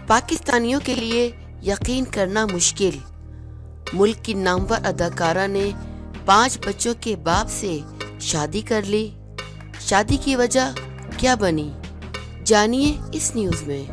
پاکستانیوں کے لیے یقین کرنا مشکل، ملک کی نامور اداکارہ نے 5 بچوں کے باپ سے شادی کر لی۔ شادی کی وجہ کیا بنی، جانیے اس نیوز میں۔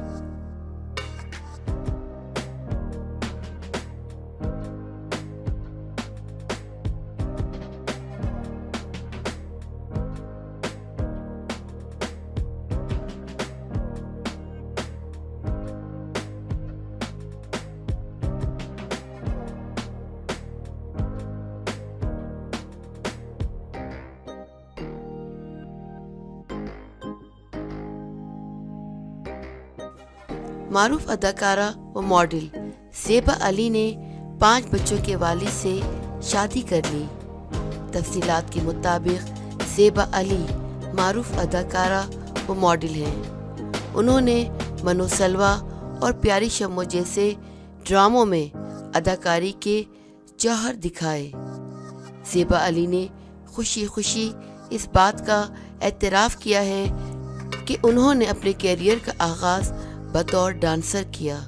معروف اداکارہ و ماڈل زیبا علی نے 5 بچوں کے والد سے شادی کر لی۔ تفصیلات کے مطابق زیبا علی معروف اداکارہ و ماڈل ہیں۔ انہوں نے منو سلوا اور پیاری شمو جیسے ڈراموں میں اداکاری کے جوہر دکھائے۔ زیبا علی نے خوشی خوشی اس بات کا اعتراف کیا ہے کہ انہوں نے اپنے کیریئر کا آغاز بطور ڈانسر کیا،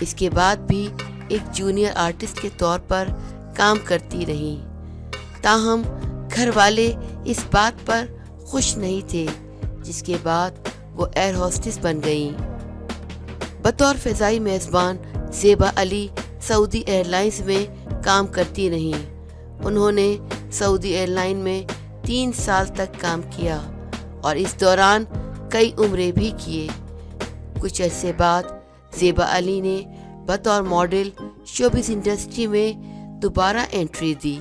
اس کے بعد بھی ایک جونیئر آرٹسٹ کے طور پر کام کرتی رہیں۔ تاہم گھر والے اس بات پر خوش نہیں تھے، جس کے بعد وہ ایئر ہوسٹس بن گئیں۔ بطور فضائی میزبان زیبا علی سعودی ایئر لائنز میں کام کرتی رہیں۔ انہوں نے سعودی ایئر لائن میں 3 سال تک کام کیا اور اس دوران کئی عمرے بھی کیے۔ کچھ عرصے بعد زیبا علی نے بطور ماڈل شوبز انڈسٹری میں دوبارہ انٹری دی۔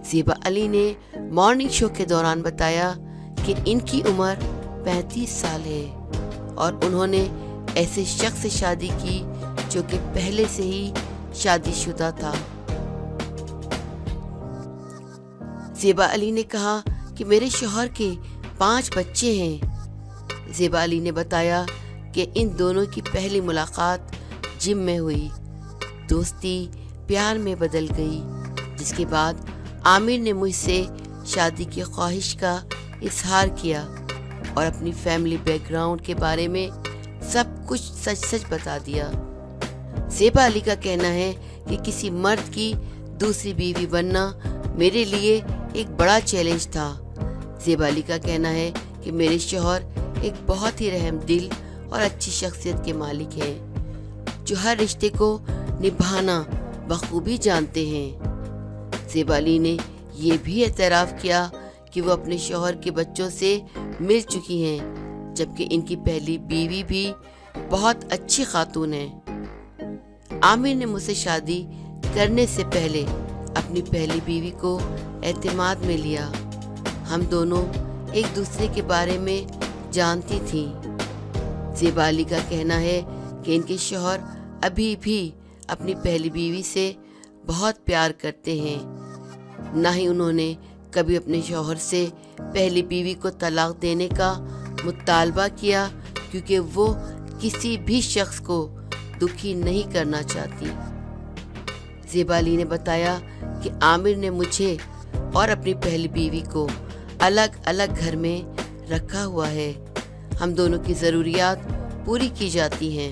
زیبا علی نے مارننگ شو کے دوران بتایا کہ ان کی عمر 35 سال ہے اور انہوں نے ایسے شخص سے شادی کی جو کہ پہلے سے ہی شادی شدہ تھا۔ زیبا علی نے کہا کہ میرے شوہر کے 5 بچے ہیں۔ زیبا علی نے بتایا کہ ان دونوں کی پہلی ملاقات جم میں ہوئی، دوستی پیار میں بدل گئی، جس کے بعد عامر نے مجھ سے شادی کی خواہش کا اظہار کیا اور اپنی فیملی بیک گراؤنڈ کے بارے میں سب کچھ سچ بتا دیا۔ زیبا علی کا کہنا ہے کہ کسی مرد کی دوسری بیوی بننا میرے لیے ایک بڑا چیلنج تھا۔ زیبا علی کا کہنا ہے کہ میرے شوہر ایک بہت ہی رحم دل اور اچھی شخصیت کے مالک ہیں، جو ہر رشتے کو نبھانا بخوبی جانتے ہیں۔ زیبا علی نے یہ بھی اعتراف کیا کہ وہ اپنے شوہر کے بچوں سے مل چکی ہیں، جبکہ ان کی پہلی بیوی بھی بہت اچھی خاتون ہے۔ عامر نے مجھ سے شادی کرنے سے پہلے اپنی پہلی بیوی کو اعتماد میں لیا۔ ہم دونوں ایک دوسرے کے بارے میں جانتی تھیں۔ زیبا علی کا کہنا ہے کہ ان کے شوہر ابھی بھی اپنی پہلی بیوی سے بہت پیار کرتے ہیں، نہ ہی انہوں نے کبھی اپنے شوہر سے پہلی بیوی کو طلاق دینے کا مطالبہ کیا، کیونکہ وہ کسی بھی شخص کو دکھی نہیں کرنا چاہتی۔ زیبا علی نے بتایا کہ عامر نے مجھے اور اپنی پہلی بیوی کو الگ الگ گھر میں رکھا ہوا ہے، ہم دونوں کی ضروریات پوری کی جاتی ہیں۔